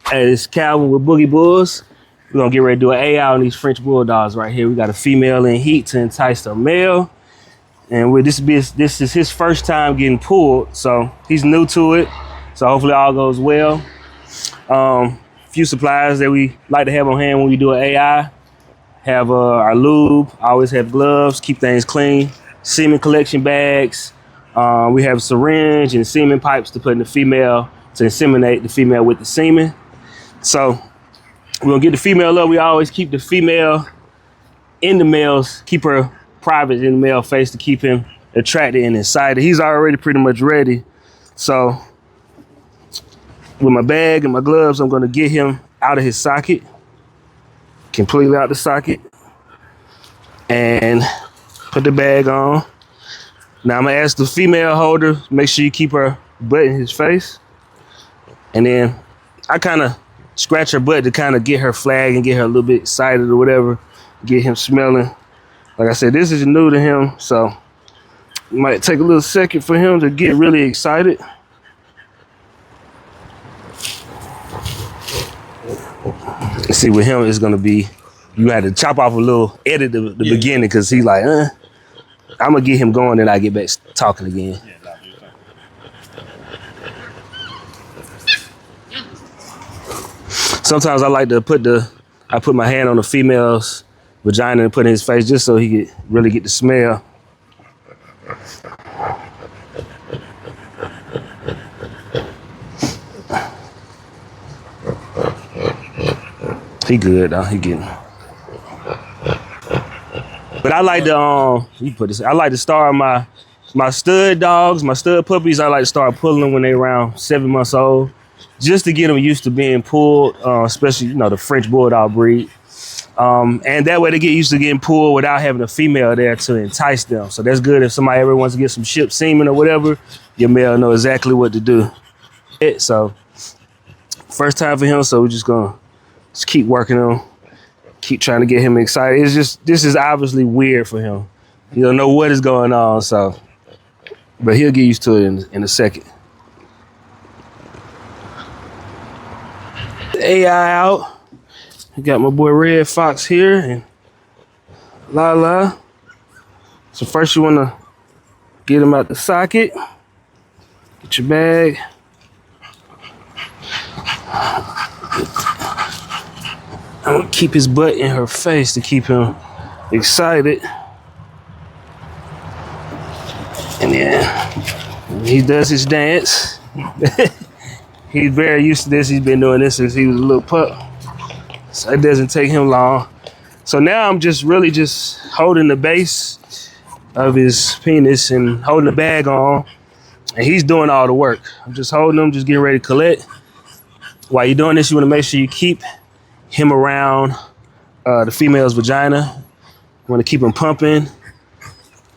Hey, it's Calvin with Boogie Bulls. We're gonna get ready to do an AI on these French Bulldogs right here. We got a female in heat to entice the male. And this is his first time getting pulled, so he's new to it. So hopefully all goes well. Few supplies that we like to have on hand when we do an AI. Have our lube, always have gloves, keep things clean. Semen collection bags. We have syringe and semen pipes to put in the female to inseminate the female with the semen. So we're gonna get the female up. We always keep the female in the male's, keep her private in the male face to keep him attracted and excited. He's already pretty much ready. So with my bag and my gloves, I'm gonna get him out of his socket, completely out the socket, and put the bag on. Now I'm gonna ask the female holder, make sure you keep her butt in his face. And then I kind of scratch her butt to kind of get her flag and get her a little bit excited or whatever, get him smelling. Like I said, this is new to him, so it might take a little second for him to get really excited. See, with him, it's gonna be, you had to chop off a little edit at the beginning because he's like, I'm gonna get him going and I get back talking again. Sometimes I like to put my hand on the female's vagina and put it in his face just so he could really get the smell. He good though, he getting. But I like to I like to start my stud dogs, my stud puppies. I like to start pulling them when they're around 7 months old, just to get them used to being pulled, especially the French Bulldog breed. And that way they get used to getting pulled without having a female there to entice them. So that's good if somebody ever wants to get some ship semen or whatever, your male know exactly what to do. So first time for him, so we're just gonna keep working on, keep trying to get him excited. This is obviously weird for him. He don't know what is going on, so, but he'll get used to it in a second. The AI out. I got my boy Red Fox here and Lala. So first you wanna get him out the socket. Get your bag. I'm gonna keep his butt in her face to keep him excited. And then when he does his dance, he's very used to this. He's been doing this since he was a little pup. So it doesn't take him long. So now I'm just really holding the base of his penis and holding the bag on. And he's doing all the work. I'm just holding him, just getting ready to collect. While you're doing this, you wanna make sure you keep him around the female's vagina. You wanna keep him pumping.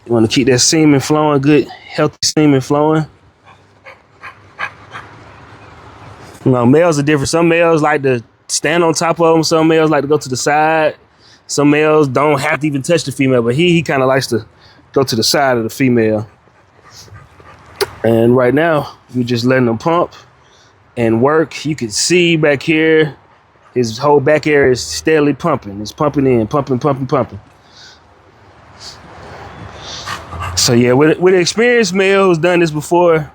You wanna keep that semen flowing, good, healthy semen flowing. Males are different. Some males like to stand on top of them. Some males like to go to the side. Some males don't have to even touch the female, but he kind of likes to go to the side of the female. And right now, we're just letting him pump and work. You can see back here, his whole back area is steadily pumping. It's pumping in, pumping. So yeah, with an experienced male who's done this before,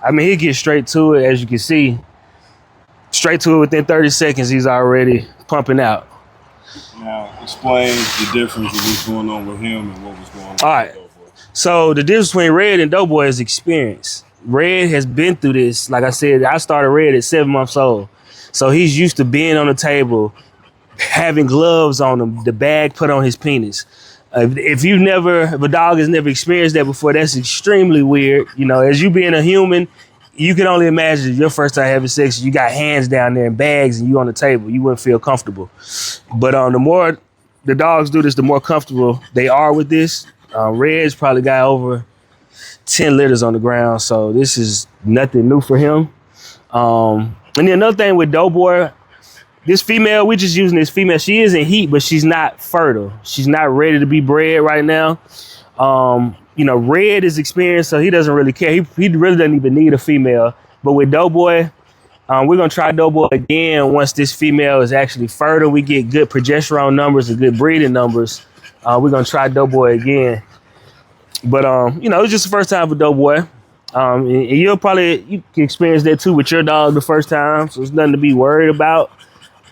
I mean, he gets straight to it, as you can see. Straight to it within 30 seconds, he's already pumping out. Now, explain the difference of what's going on with him and what was going on. All right. So the difference between Red and Doughboy is experience. Red has been through this. Like I said, I started Red at 7 months old. So he's used to being on the table, having gloves on him, the bag put on his penis. If a dog has never experienced that before, that's extremely weird. As you being a human, you can only imagine your first time having sex, you got hands down there in bags and you on the table, you wouldn't feel comfortable. But the more the dogs do this, the more comfortable they are with this. Red's probably got over 10 litters on the ground, so this is nothing new for him. And then another thing with Doughboy, this female, we're just using this female. She is in heat, but she's not fertile. She's not ready to be bred right now. Red is experienced, so he doesn't really care. He really doesn't even need a female. But with Doughboy, We're gonna try Doughboy again once this female is actually fertile. We get good progesterone numbers and good breeding numbers. We're gonna try Doughboy again. But you know, it's just the first time for Doughboy. And you can experience that too with your dog the first time. So it's nothing to be worried about.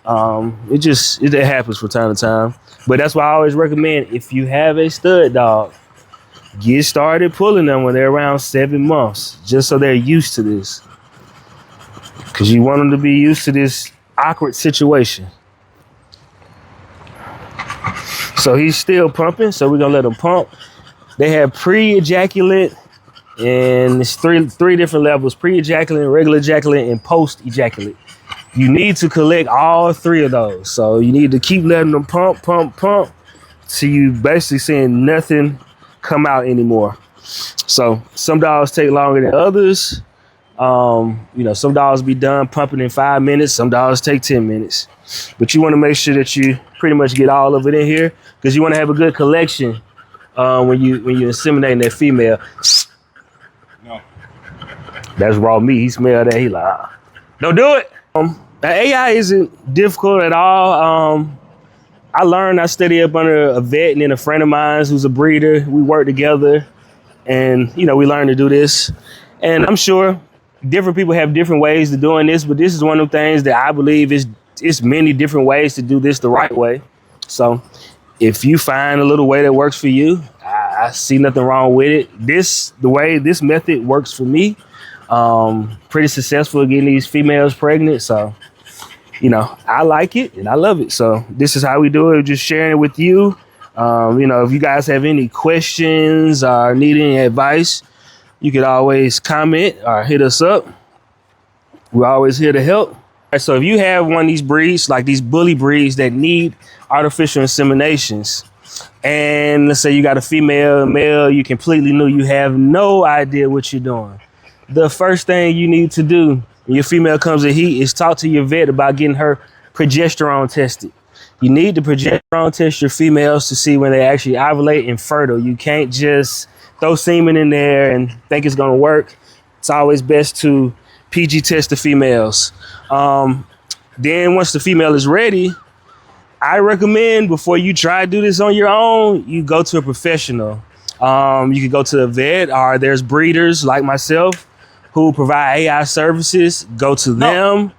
It happens from time to time. But that's why I always recommend, if you have a stud dog, get started pulling them when they're around 7 months, just so they're used to this. Because you want them to be used to this awkward situation. So he's still pumping, so we're gonna let him pump. They have pre-ejaculate, and it's three different levels: pre-ejaculate, regular ejaculate, and post-ejaculate. You need to collect all three of those. So you need to keep letting them pump, till you basically seeing nothing come out anymore. So some dogs take longer than others. You know, some dogs be done pumping in 5 minutes. Some dogs take 10 minutes. But you want to make sure that you pretty much get all of it in here, because you want to have a good collection when you're inseminating that female. No. That's raw meat. He smelled that. He like, don't do it. The AI isn't difficult at all. I studied up under a vet and then a friend of mine who's a breeder. We work together, and you know, we learned to do this. And I'm sure different people have different ways of doing this, but this is one of the things that I believe it's many different ways to do this the right way. So if you find a little way that works for you, I see nothing wrong with it. The way this method works for me, pretty successful getting these females pregnant. So, you know, I like it and I love it. So this is how we do it. Just sharing it with you. You know, if you guys have any questions or need any advice, you could always comment or hit us up. We're always here to help. So if you have one of these breeds, like these bully breeds that need artificial inseminations, and let's say you got a female, male, you completely new, you have no idea what you're doing. The first thing you need to do when your female comes in heat is talk to your vet about getting her progesterone tested. You need to progesterone test your females to see when they actually ovulate and fertile. You can't just throw semen in there and think it's gonna work. It's always best to PG test the females. Then once the female is ready, I recommend before you try to do this on your own, you go to a professional. You can go to a vet, or there's breeders like myself who provide AI services. Go to them,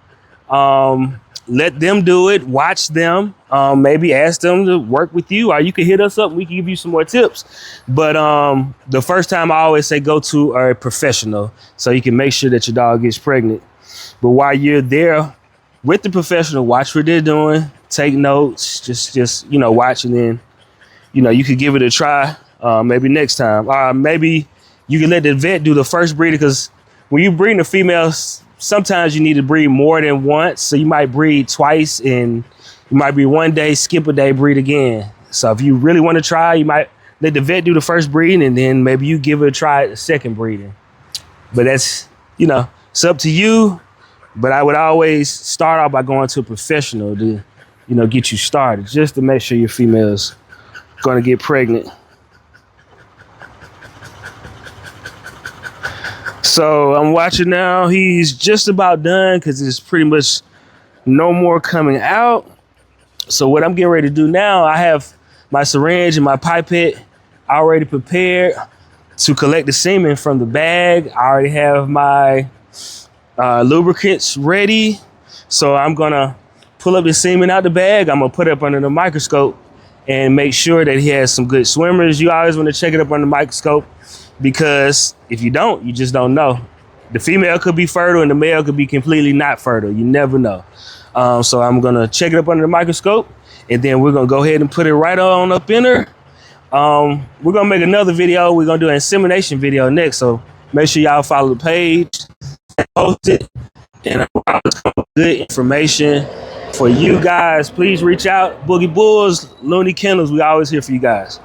let them do it, watch them, maybe ask them to work with you, or you can hit us up. We can give you some more tips. But the first time I always say go to a professional so you can make sure that your dog gets pregnant. But while you're there with the professional, watch what they're doing, take notes, just you know, watch, and then, you know, you could give it a try maybe next time. Maybe you can let the vet do the first breeder, because when you breed the females, sometimes you need to breed more than once. So you might breed twice, and you might breed one day, skip a day, breed again. So if you really want to try, you might let the vet do the first breeding, and then maybe you give it a try at the second breeding. But that's, you know, it's up to you. But I would always start off by going to a professional to, you know, get you started, just to make sure your female's going to get pregnant. So I'm watching now. He's just about done, because there's pretty much no more coming out. So what I'm getting ready to do now, I have my syringe and my pipette already prepared to collect the semen from the bag. I already have my lubricants ready. So I'm gonna pull up the semen out the bag. I'm gonna put it up under the microscope and make sure that he has some good swimmers. You always want to check it up under the microscope, because if you don't, you just don't know. The female could be fertile and the male could be completely not fertile. You never know. So I'm gonna check it up under the microscope, and then we're gonna go ahead and put it right on up in her. We're gonna make another video. We're gonna do an insemination video next. So make sure y'all follow the page, post it, and good information for you guys. Please reach out. Boogie Bulls, Looney Kennels, we always here for you guys.